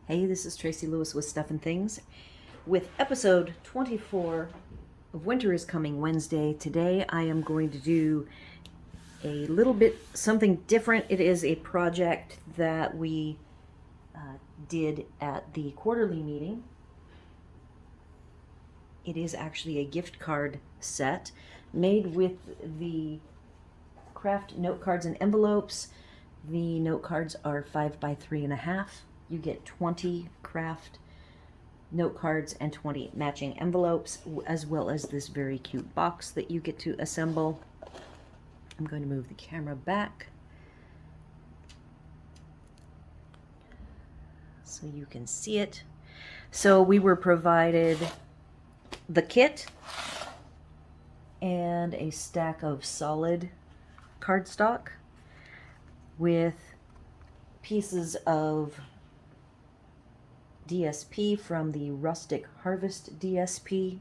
Hey, this is Tracy Lewis with Stuff and Things with episode 24 of Winter is Coming Wednesday. Today I am going to do a little bit something different. It is a project that we did at the quarterly meeting. It is actually a gift card set made with the Kraft note cards and envelopes. The note cards are 5 by 3.5. You get 20 Kraft note cards and 20 matching envelopes, as well as this very cute box that you get to assemble. I'm going to move the camera back so you can see it. So we were provided the kit and a stack of solid cardstock with pieces of DSP from the Rustic Harvest DSP.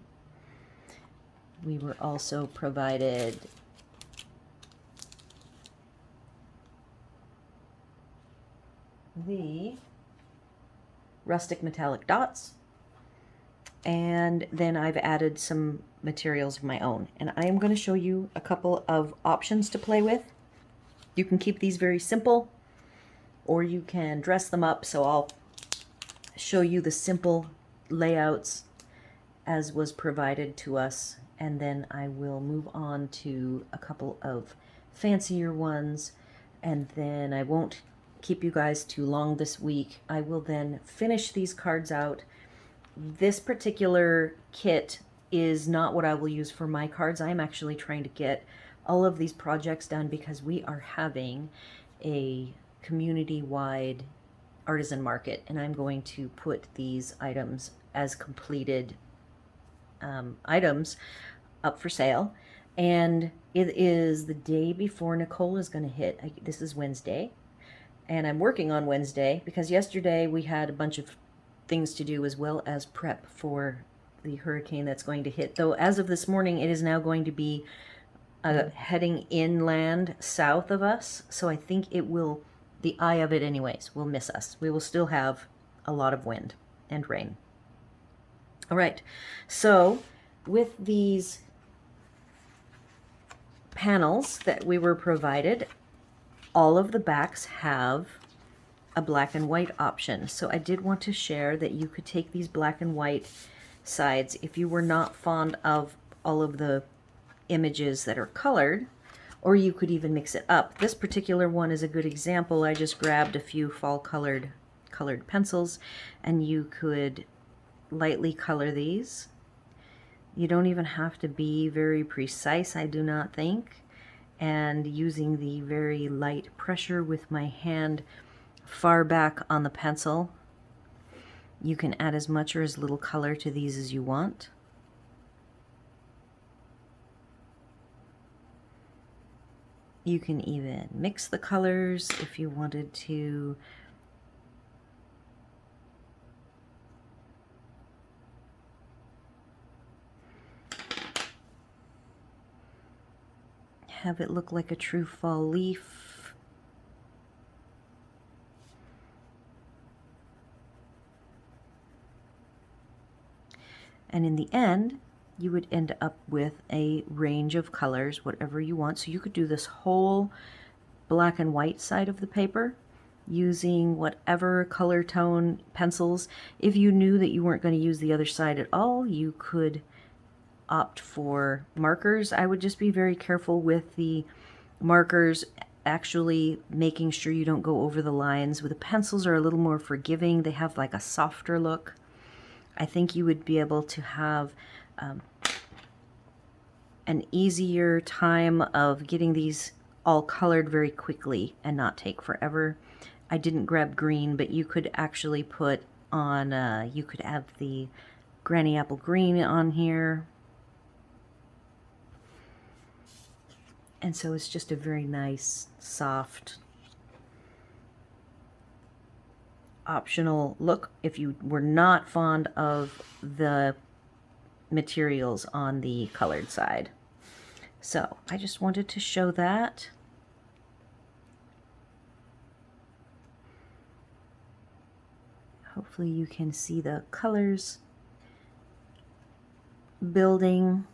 We were also provided the Rustic metallic dots, and then I've added some materials of my own, and I am going to show you a couple of options to play with. You can keep these very simple, or you can dress them up, so I'll show you the simple layouts as was provided to us, and then I will move on to a couple of fancier ones, and then I won't keep you guys too long this week. I will then finish these cards out. This particular kit is not what I will use for my cards. I'm actually trying to get all of these projects done because we are having a community-wide artisan market, and I'm going to put these items as completed items up for sale. And it is the day before Nicole is going to hit. This is Wednesday, and I'm working on Wednesday because yesterday we had a bunch of things to do as well as prep for the hurricane that's going to hit. Though as of this morning, it is now going to be heading inland south of us, so I think it will, the eye of it anyways, will miss us. We will still have a lot of wind and rain. All right, so with these panels that we were provided, all of the backs have a black and white option. So I did want to share that you could take these black and white sides if you were not fond of all of the images that are colored, or you could even mix it up. This particular one is a good example. I just grabbed a few fall colored pencils, and you could lightly color these. You don't even have to be very precise, I do not think. And using the very light pressure with my hand far back on the pencil, you can add as much or as little color to these as you want. You can even mix the colors if you wanted to. Have it look like a true fall leaf. And in the end, you would end up with a range of colors, whatever you want. So you could do this whole black and white side of the paper using whatever color tone pencils. If you knew that you weren't going to use the other side at all, you could opt for markers. I would just be very careful with the markers, actually making sure you don't go over the lines. With the pencils are a little more forgiving. They have like a softer look. I think you would be able to have an easier time of getting these all colored very quickly and not take forever. I didn't grab green, but you could actually put on, you could have the Granny Apple Green on here. And so it's just a very nice, soft, optional look if you were not fond of the materials on the colored side. So I just wanted to show that. hopefully you can see the colors building.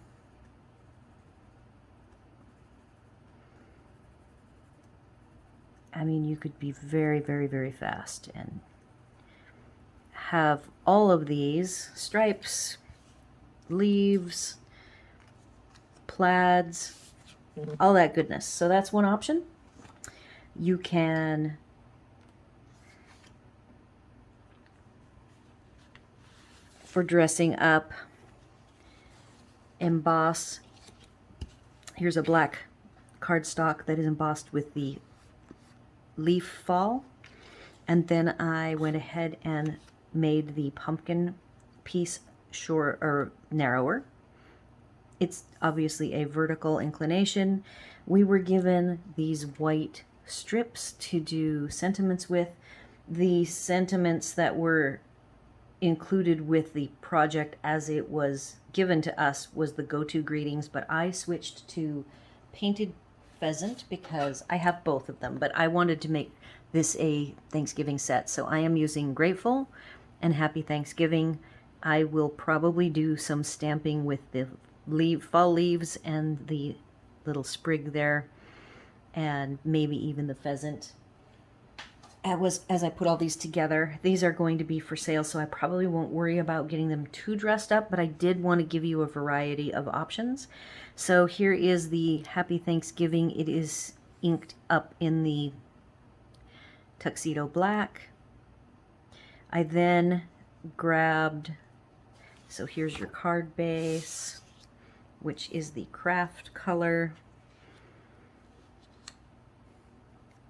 I mean, you could be very, very, very fast and have all of these stripes, leaves, plaids, all that goodness. So that's one option. You can for dressing up, emboss. Here's a black cardstock that is embossed with the leaf fall, and then I went ahead and made the pumpkin piece short or narrower. It's obviously a vertical inclination. We were given these white strips to do sentiments with. The sentiments that were included with the project as it was given to us was the go-to greetings, but I switched to painted pheasant because I have both of them, but I wanted to make this a Thanksgiving set. So I am using Grateful and Happy Thanksgiving. I will probably do some stamping with the fall leaves and the little sprig there, and maybe even the pheasant. As I put all these together, these are going to be for sale, so I probably won't worry about getting them too dressed up, but I did want to give you a variety of options. So here is the Happy Thanksgiving. It is inked up in the tuxedo black. I then grabbed, so here's your card base, which is the Kraft color.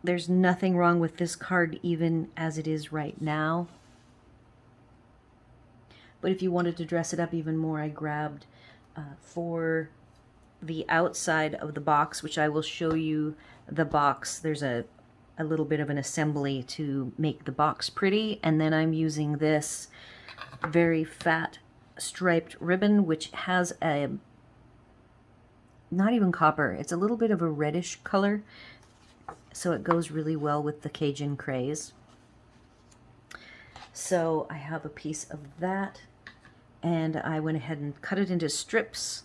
There's nothing wrong with this card even as it is right now. But if you wanted to dress it up even more, I grabbed for the outside of the box, which I will show you the box. There's a little bit of an assembly to make the box pretty. And then I'm using this very fat striped ribbon, which has a, not even copper, it's a little bit of a reddish color. So it goes really well with the Cajun craze. So I have a piece of that, and I went ahead and cut it into strips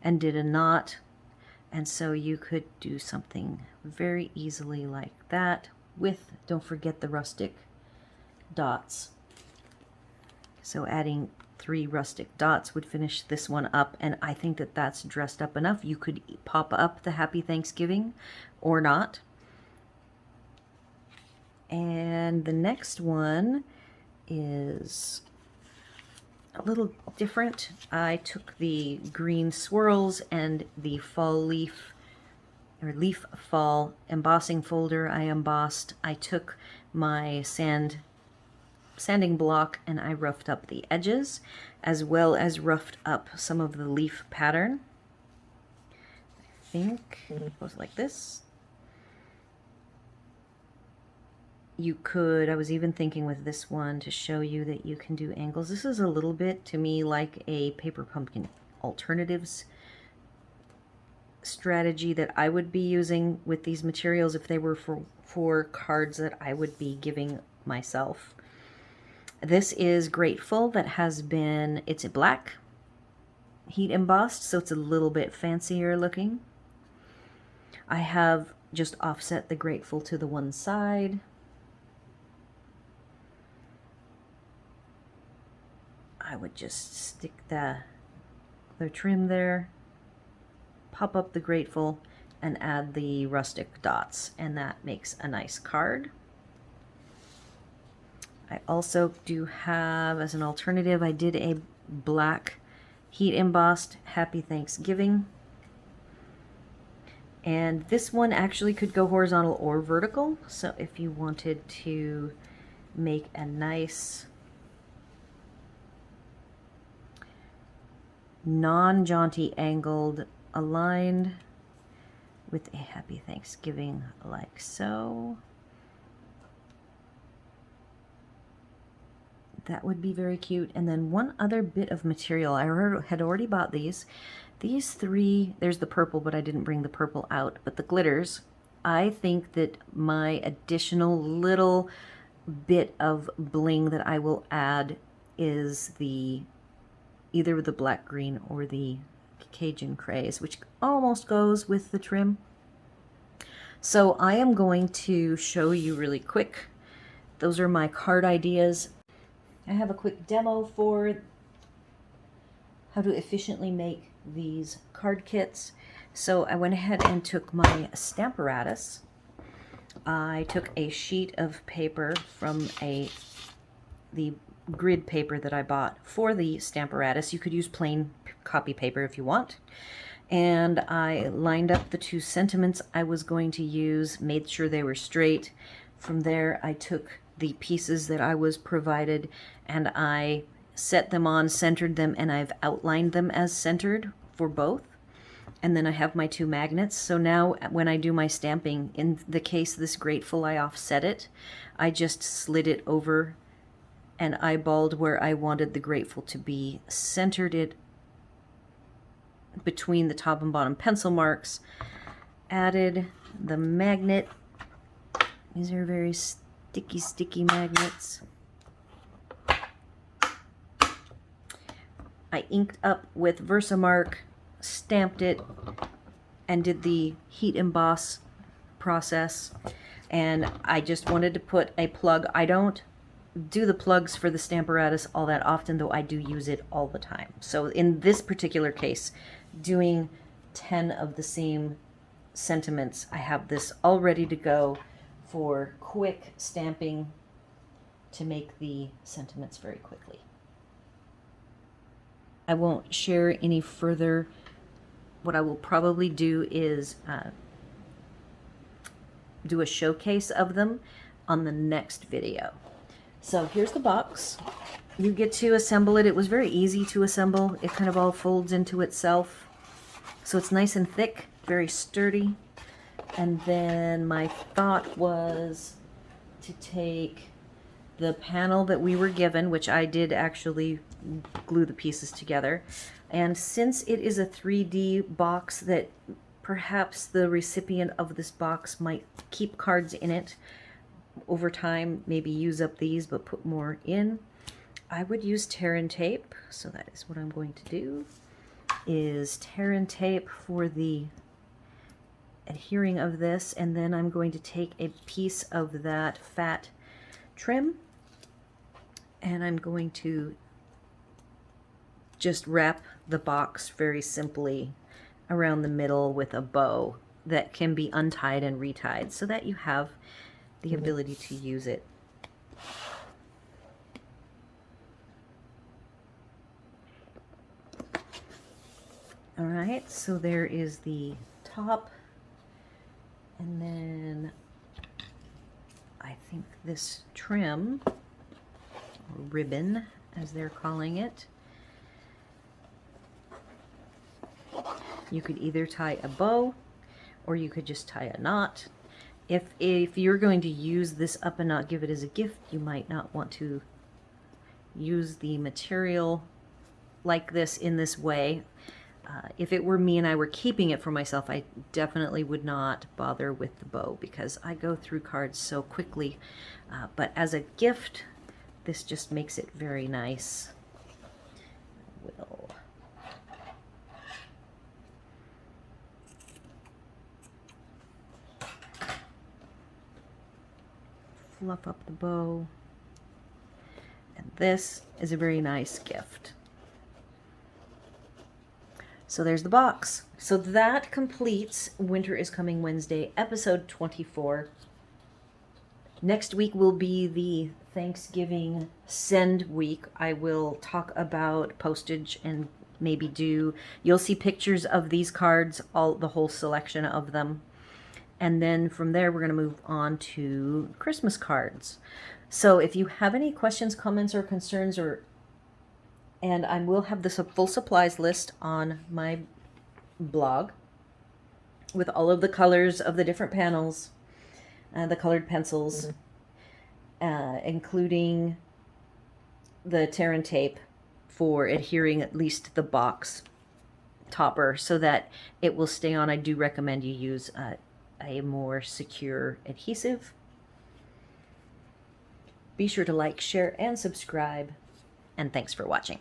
and did a knot. And so you could do something very easily like that with, don't forget the rustic dots. So adding 3 rustic dots would finish this one up, and I think that that's dressed up enough. You could pop up the Happy Thanksgiving or not. And the next one is a little different. I took the green swirls and the fall leaf, or leaf fall embossing folder I embossed. I took my sanding block and I roughed up the edges, as well as roughed up some of the leaf pattern. I think it goes like this. You could, I was even thinking with this one to show you that you can do angles. This is a little bit, to me, like a paper pumpkin alternatives strategy that I would be using with these materials if they were for cards that I would be giving myself. This is Grateful that has been, it's a black heat embossed, so it's a little bit fancier looking. I have just offset the Grateful to the one side. I would just stick the trim there, pop up the Grateful, and add the rustic dots, and that makes a nice card. I also do have, as an alternative, I did a black heat embossed Happy Thanksgiving. And this one actually could go horizontal or vertical, so if you wanted to make a nice non-jaunty angled aligned with a Happy Thanksgiving like so, that would be very cute. And then one other bit of material, I had already bought these 3, there's the purple, but I didn't bring the purple out, but the glitters, I think that my additional little bit of bling that I will add is either the black green or the Cajun craze, which almost goes with the trim. So I am going to show you really quick. Those are my card ideas. I have a quick demo for how to efficiently make these card kits. So I went ahead and took my Stamparatus. I took a sheet of paper from the grid paper that I bought for the Stamparatus. You could use plain copy paper if you want. And I lined up the two sentiments I was going to use, made sure they were straight. From there, I took the pieces that I was provided and I set them on, centered them, and I've outlined them as centered for both. And then I have my two magnets. So now when I do my stamping, in the case this Grateful, I offset it. I just slid it over and eyeballed where I wanted the Grateful to be, centered it between the top and bottom pencil marks, added the magnet. These are very sticky magnets. I inked up with Versamark, stamped it, and did the heat emboss process. And I just wanted to put a plug. I don't do the plugs for the Stamparatus all that often, though I do use it all the time. So in this particular case, doing 10 of the same sentiments, I have this all ready to go for quick stamping to make the sentiments very quickly. I won't share any further. What I will probably do is do a showcase of them on the next video. So here's the box. You get to assemble it. It was very easy to assemble. It kind of all folds into itself. So it's nice and thick, very sturdy. And then my thought was to take the panel that we were given, which I did actually glue the pieces together. And since it is a 3D box that perhaps the recipient of this box might keep cards in it over time, maybe use up these but put more in, I would use tear and tape. So that is what I'm going to do, is tear and tape for the adhering of this, and then I'm going to take a piece of that fat trim and I'm going to just wrap the box very simply around the middle with a bow that can be untied and retied so that you have the ability to use it. All right, so there is the top, and then I think this trim, or ribbon as they're calling it, you could either tie a bow or you could just tie a knot. If you're going to use this up and not give it as a gift, you might not want to use the material like this in this way. If it were me and I were keeping it for myself, I definitely would not bother with the bow because I go through cards so quickly. But as a gift, this just makes it very nice. We'll fluff up the bow. And this is a very nice gift. So there's the box. So that completes Winter is Coming Wednesday, episode 24. Next week will be the Thanksgiving send week. I will talk about postage and maybe you'll see pictures of these cards, the whole selection of them. And then from there, we're going to move on to Christmas cards. So if you have any questions, comments, or concerns, and I will have this full supplies list on my blog with all of the colors of the different panels, the colored pencils, including the tear and tape for adhering at least the box topper so that it will stay on. I do recommend you use a more secure adhesive. Be sure to like, share, and subscribe. And thanks for watching.